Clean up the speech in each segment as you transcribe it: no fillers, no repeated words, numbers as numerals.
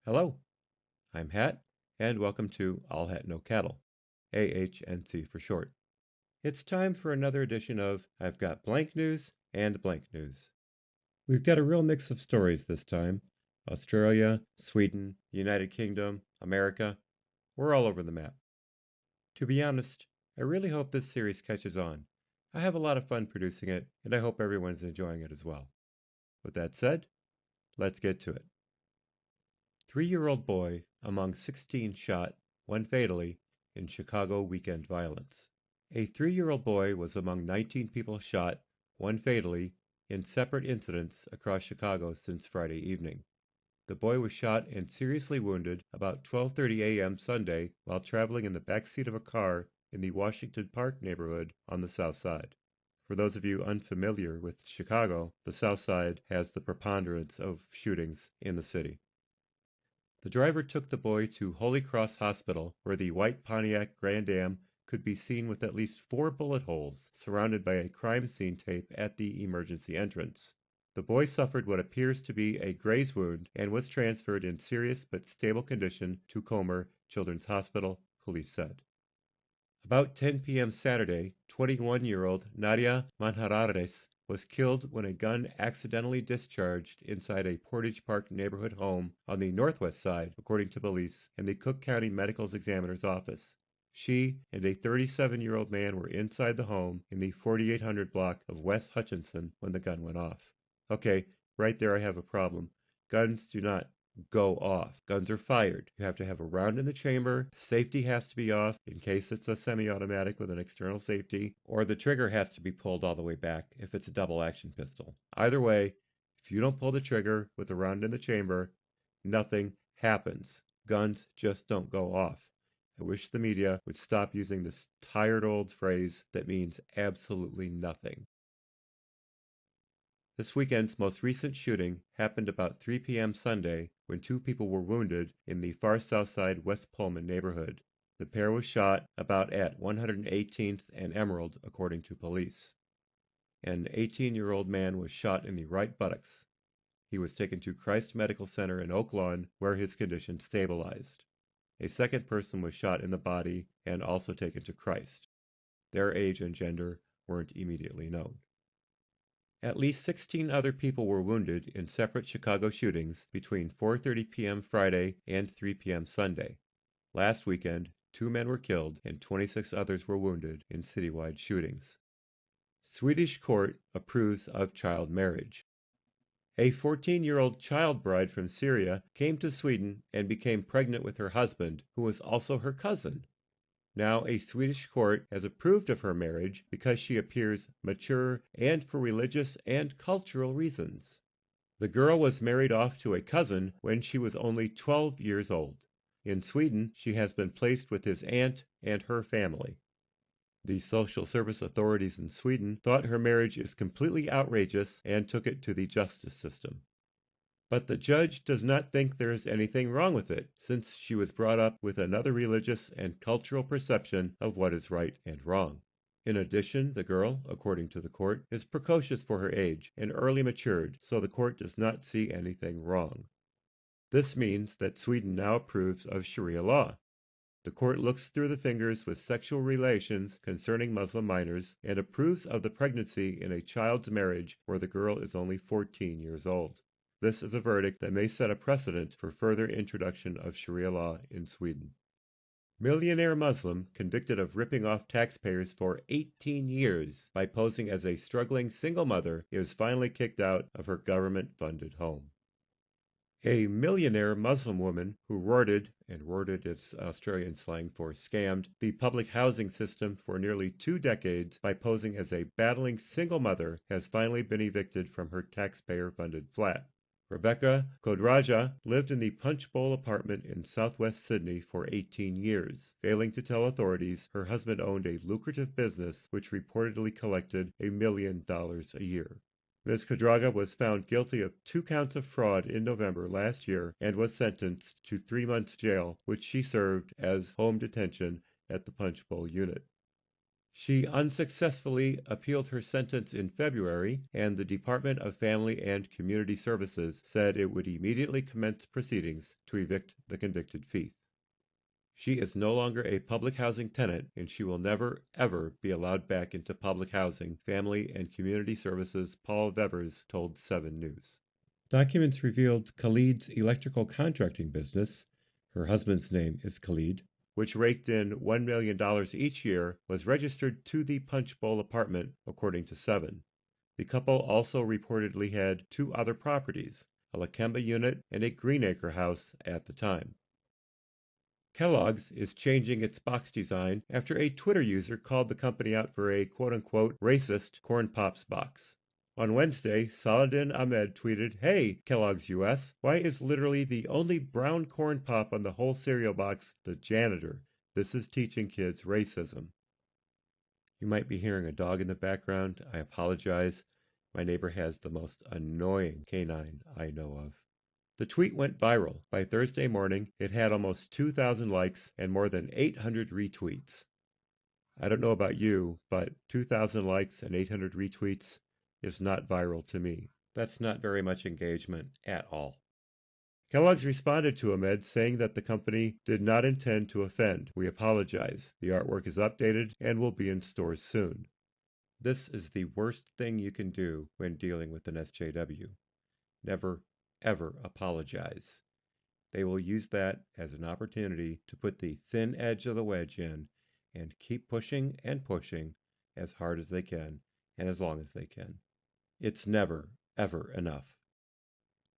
Hello, I'm Hat, and welcome to All Hat No Cattle, AHNC for short. It's time for another edition of I've Got Blank News and Blank News. We've got a real mix of stories this time. Australia, Sweden, the United Kingdom, America. We're all over the map. To be honest, I really hope this series catches on. I have a lot of fun producing it, and I hope everyone's enjoying it as well. With that said, let's get to it. 3-year-old boy among 16 shot, one fatally, in Chicago weekend violence. A 3-year-old boy was among 19 people shot, one fatally, in separate incidents across Chicago since Friday evening. The boy was shot and seriously wounded about 12:30 a.m. Sunday while traveling in the back seat of a car in the Washington Park neighborhood on the South Side. For those of you unfamiliar with Chicago, the South Side has the preponderance of shootings in the city. The driver took the boy to Holy Cross Hospital, where the white Pontiac Grand Am could be seen with at least 4 bullet holes, surrounded by a crime scene tape at the emergency entrance. The boy suffered what appears to be a graze wound and was transferred in serious but stable condition to Comer Children's Hospital, police said. About 10 p.m. Saturday, 21-year-old Nadia Manjarares was killed when a gun accidentally discharged inside a Portage Park neighborhood home on the northwest side, according to police and the Cook County Medical Examiner's office. She and a 37-year-old man were inside the home in the 4800 block of West Hutchinson when the gun went off. Okay, right there I have a problem. Guns do not go off. Guns are fired. You have to have a round in the chamber, safety has to be off in case it's a semi-automatic with an external safety, or the trigger has to be pulled all the way back if it's a double-action pistol. Either way, if you don't pull the trigger with a round in the chamber, nothing happens. Guns just don't go off. I wish the media would stop using this tired old phrase that means absolutely nothing. This weekend's most recent shooting happened about 3 p.m. Sunday when 2 people were wounded in the far south side West Pullman neighborhood. The pair was shot about at 118th and Emerald, according to police. An 18-year-old man was shot in the right buttocks. He was taken to Christ Medical Center in Oak Lawn, where his condition stabilized. A second person was shot in the body and also taken to Christ. Their age and gender weren't immediately known. At least 16 other people were wounded in separate Chicago shootings between 4:30 p.m. Friday and 3 p.m. Sunday. Last weekend, 2 men were killed and 26 others were wounded in citywide shootings. Swedish court approves of child marriage. A 14-year-old child bride from Syria came to Sweden and became pregnant with her husband, who was also her cousin. Now a Swedish court has approved of her marriage because she appears mature and for religious and cultural reasons. The girl was married off to a cousin when she was only 12 years old. In Sweden, she has been placed with his aunt and her family. The social service authorities in Sweden thought her marriage is completely outrageous and took it to the justice system. But the judge does not think there is anything wrong with it, since she was brought up with another religious and cultural perception of what is right and wrong. In addition, the girl, according to the court, is precocious for her age and early matured, so the court does not see anything wrong. This means that Sweden now approves of Sharia law. The court looks through the fingers with sexual relations concerning Muslim minors and approves of the pregnancy in a child's marriage where the girl is only 14 years old. This is a verdict that may set a precedent for further introduction of Sharia law in Sweden. Millionaire Muslim convicted of ripping off taxpayers for 18 years by posing as a struggling single mother is finally kicked out of her government-funded home. A millionaire Muslim woman who rorted is Australian slang for scammed, the public housing system for nearly 2 decades by posing as a battling single mother has finally been evicted from her taxpayer-funded flat. Rebecca Kodraja lived in the Punch Bowl apartment in southwest Sydney for 18 years, failing to tell authorities her husband owned a lucrative business which reportedly collected $1 million a year. Ms. Kodraja was found guilty of 2 counts of fraud in November last year and was sentenced to 3 months jail, which she served as home detention at the Punch Bowl unit. She unsuccessfully appealed her sentence in February, and the Department of Family and Community Services said it would immediately commence proceedings to evict the convicted thief. She is no longer a public housing tenant, and she will never, ever be allowed back into public housing, Family and Community Services Paul Vevers told 7 News. Documents revealed Khalid's electrical contracting business, her husband's name is Khalid, which raked in $1 million each year, was registered to the Punch Bowl apartment, according to 7. The couple also reportedly had 2 other properties, a Lakemba unit and a Greenacre house at the time. Kellogg's is changing its box design after a Twitter user called the company out for a quote-unquote racist Corn Pops box. On Wednesday, Saladin Ahmed tweeted, "Hey, Kellogg's US, why is literally the only brown corn pop on the whole cereal box the janitor? This is teaching kids racism." You might be hearing a dog in the background. I apologize. My neighbor has the most annoying canine I know of. The tweet went viral. By Thursday morning, it had almost 2,000 likes and more than 800 retweets. I don't know about you, but 2,000 likes and 800 retweets is not viral to me. That's not very much engagement at all. Kellogg's responded to Ahmed saying that the company did not intend to offend. "We apologize. The artwork is updated and will be in stores soon." This is the worst thing you can do when dealing with an SJW. Never, ever apologize. They will use that as an opportunity to put the thin edge of the wedge in and keep pushing and pushing as hard as they can and as long as they can. It's never, ever enough.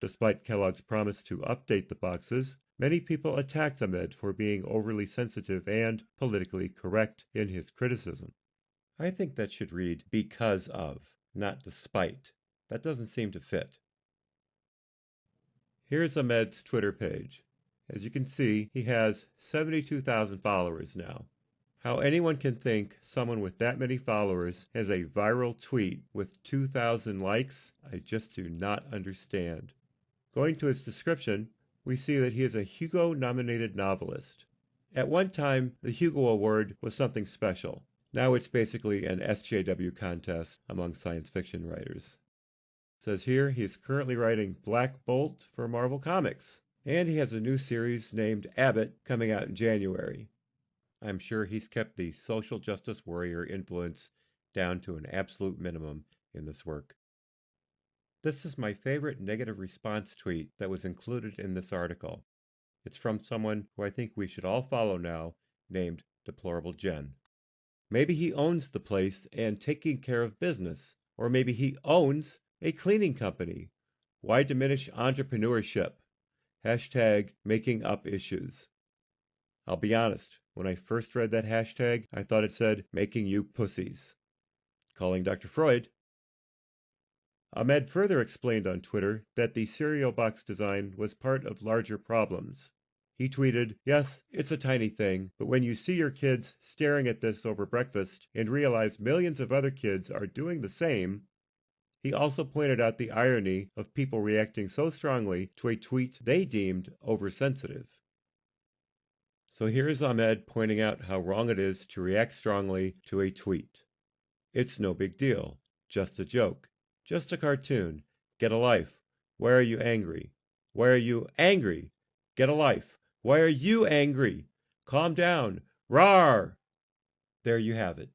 Despite Kellogg's promise to update the boxes, many people attacked Ahmed for being overly sensitive and politically correct in his criticism. I think that should read "because of," not "despite." That doesn't seem to fit. Here's Ahmed's Twitter page. As you can see, he has 72,000 followers now. How anyone can think someone with that many followers has a viral tweet with 2,000 likes, I just do not understand. Going to his description, we see that he is a Hugo-nominated novelist. At one time, the Hugo Award was something special. Now it's basically an SJW contest among science fiction writers. It says here he is currently writing Black Bolt for Marvel Comics, and he has a new series named Abbott coming out in January. I'm sure he's kept the social justice warrior influence down to an absolute minimum in this work. This is my favorite negative response tweet that was included in this article. It's from someone who I think we should all follow now, named Deplorable Jen. Maybe he owns the place and taking care of business, or maybe he owns a cleaning company. Why diminish entrepreneurship? Hashtag making up issues. I'll be honest, when I first read that hashtag, I thought it said making you pussies. Calling Dr. Freud. Ahmed further explained on Twitter that the cereal box design was part of larger problems. He tweeted, "Yes, it's a tiny thing, but when you see your kids staring at this over breakfast and realize millions of other kids are doing the same." He also pointed out the irony of people reacting so strongly to a tweet they deemed oversensitive. So here's Ahmed pointing out how wrong it is to react strongly to a tweet. "It's no big deal. Just a joke. Just a cartoon. Get a life. Why are you angry? Why are you angry? Get a life. Why are you angry? Calm down. Rawr!" There you have it.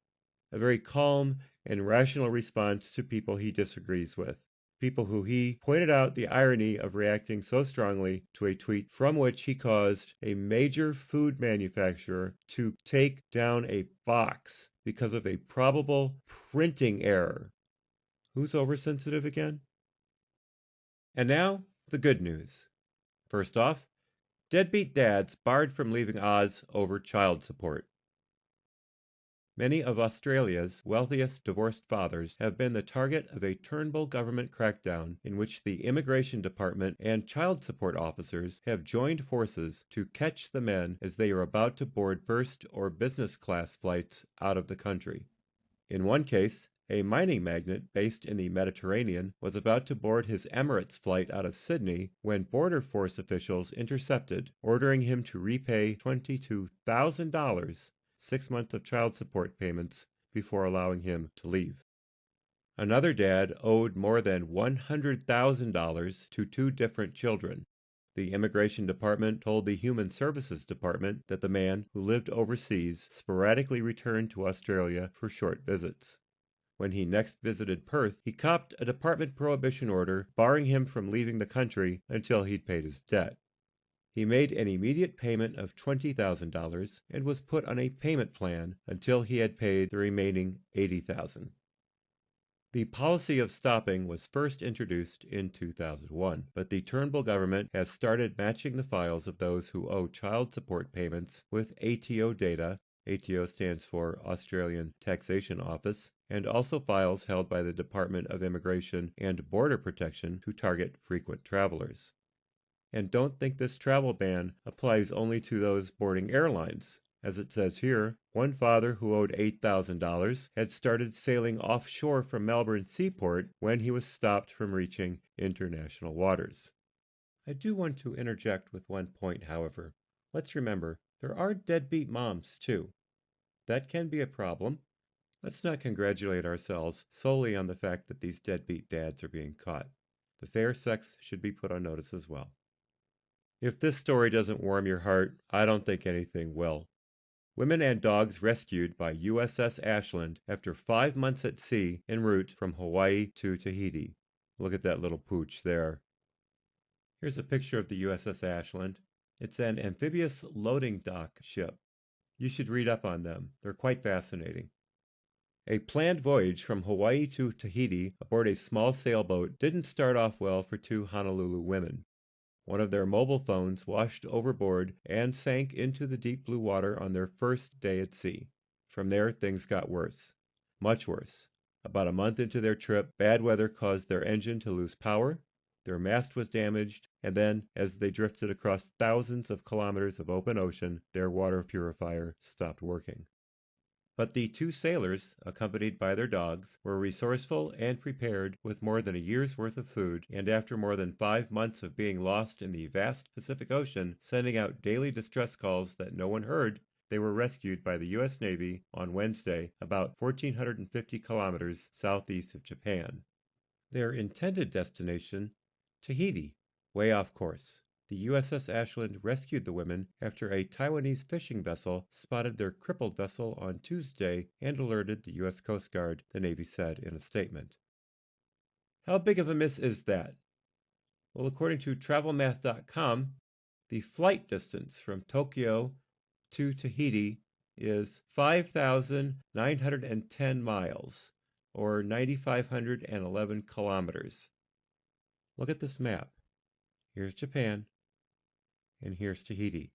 A very calm and rational response to people he disagrees with. People who he pointed out the irony of reacting so strongly to a tweet from which he caused a major food manufacturer to take down a box because of a probable printing error. Who's oversensitive again? And now, the good news. First off, deadbeat dads barred from leaving Oz over child support. Many of Australia's wealthiest divorced fathers have been the target of a Turnbull government crackdown in which the Immigration Department and child support officers have joined forces to catch the men as they are about to board first or business class flights out of the country. In one case, a mining magnate based in the Mediterranean was about to board his Emirates flight out of Sydney when Border Force officials intercepted, ordering him to repay $22,000, 6 months of child support payments, before allowing him to leave. Another dad owed more than $100,000 to two different children. The Immigration Department told the Human Services Department that the man, who lived overseas, sporadically returned to Australia for short visits. When he next visited Perth, he copped a department prohibition order barring him from leaving the country until he'd paid his debt. He made an immediate payment of $20,000 and was put on a payment plan until he had paid the remaining $80,000. The policy of stopping was first introduced in 2001, but the Turnbull government has started matching the files of those who owe child support payments with ATO data. ATO stands for Australian Taxation Office, and also files held by the Department of Immigration and Border Protection to target frequent travelers. And don't think this travel ban applies only to those boarding airlines. As it says here, one father who owed $8,000 had started sailing offshore from Melbourne Seaport when he was stopped from reaching international waters. I do want to interject with one point, however. Let's remember, there are deadbeat moms, too. That can be a problem. Let's not congratulate ourselves solely on the fact that these deadbeat dads are being caught. The fair sex should be put on notice as well. If this story doesn't warm your heart, I don't think anything will. Women and dogs rescued by USS Ashland after 5 months at sea en route from Hawaii to Tahiti. Look at that little pooch there. Here's a picture of the USS Ashland. It's an amphibious loading dock ship. You should read up on them. They're quite fascinating. A planned voyage from Hawaii to Tahiti aboard a small sailboat didn't start off well for two Honolulu women. One of their mobile phones washed overboard and sank into the deep blue water on their first day at sea. From there, things got worse. Much worse. About a month into their trip, bad weather caused their engine to lose power, their mast was damaged, and then, as they drifted across thousands of kilometers of open ocean, their water purifier stopped working. But the two sailors, accompanied by their dogs, were resourceful and prepared with more than a year's worth of food, and after more than 5 months of being lost in the vast Pacific Ocean, sending out daily distress calls that no one heard, they were rescued by the U.S. Navy on Wednesday, about 1,450 kilometers southeast of Japan. Their intended destination, Tahiti, way off course. The USS Ashland rescued the women after a Taiwanese fishing vessel spotted their crippled vessel on Tuesday and alerted the U.S. Coast Guard, the Navy said in a statement. How big of a miss is that? Well, according to TravelMath.com, the flight distance from Tokyo to Tahiti is 5,910 miles, or 9,511 kilometers. Look at this map. Here's Japan. And here's Tahiti.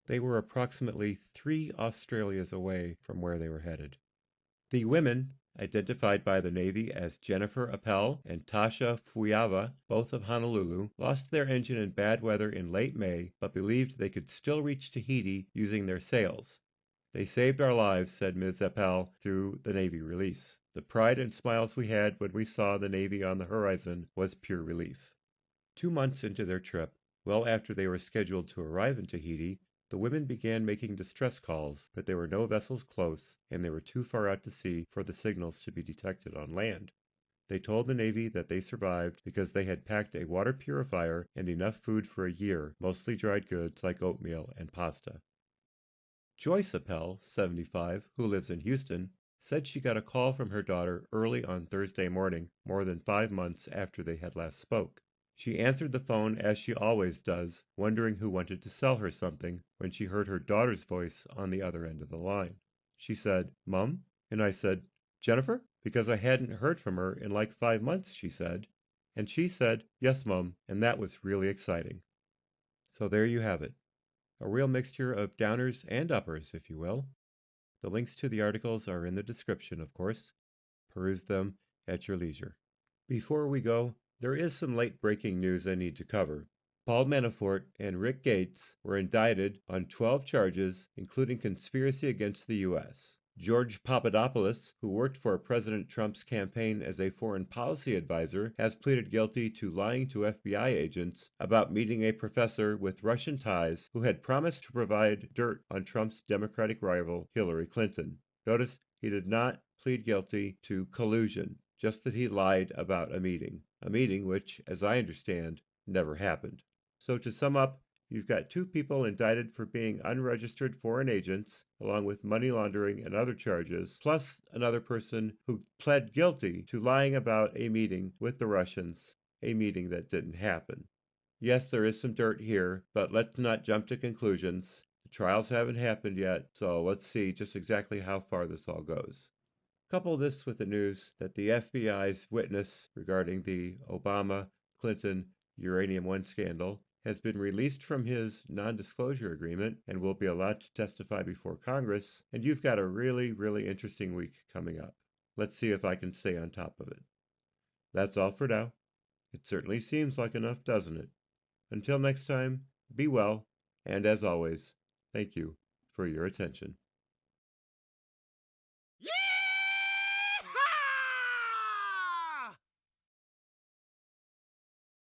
They were approximately 3 Australias away from where they were headed. The women, identified by the Navy as Jennifer Appel and Tasha Fuyava, both of Honolulu, lost their engine in bad weather in late May, but believed they could still reach Tahiti using their sails. They saved our lives, said Ms. Appel through the Navy release. The pride and smiles we had when we saw the Navy on the horizon was pure relief. 2 months into their trip, well after they were scheduled to arrive in Tahiti, the women began making distress calls, but there were no vessels close, and they were too far out to sea for the signals to be detected on land. They told the Navy that they survived because they had packed a water purifier and enough food for a year, mostly dried goods like oatmeal and pasta. Joyce Appel, 75, who lives in Houston, said she got a call from her daughter early on Thursday morning, more than 5 months after they had last spoke. She answered the phone as she always does, wondering who wanted to sell her something, when she heard her daughter's voice on the other end of the line. She said, "Mum?" And I said, "Jennifer?" Because I hadn't heard from her in like 5 months, she said. And she said, "Yes, Mum," and that was really exciting. So there you have it. A real mixture of downers and uppers, if you will. The links to the articles are in the description, of course. Peruse them at your leisure. Before we go, there is some late-breaking news I need to cover. Paul Manafort and Rick Gates were indicted on 12 charges, including conspiracy against the U.S. George Papadopoulos, who worked for President Trump's campaign as a foreign policy advisor, has pleaded guilty to lying to FBI agents about meeting a professor with Russian ties who had promised to provide dirt on Trump's Democratic rival Hillary Clinton. Notice He did not plead guilty to collusion, just that he lied about a meeting which, as I understand, never happened. So to sum up, you've got two people indicted for being unregistered foreign agents, along with money laundering and other charges, plus another person who pled guilty to lying about a meeting with the Russians, a meeting that didn't happen. Yes, there is some dirt here, but let's not jump to conclusions. The trials haven't happened yet, so let's see just exactly how far this all goes. Couple this with the news that the FBI's witness regarding the Obama-Clinton Uranium One scandal has been released from his non-disclosure agreement and will be allowed to testify before Congress, and you've got a really, really interesting week coming up. Let's see if I can stay on top of it. That's all for now. It certainly seems like enough, doesn't it? Until next time, be well, and as always, thank you for your attention.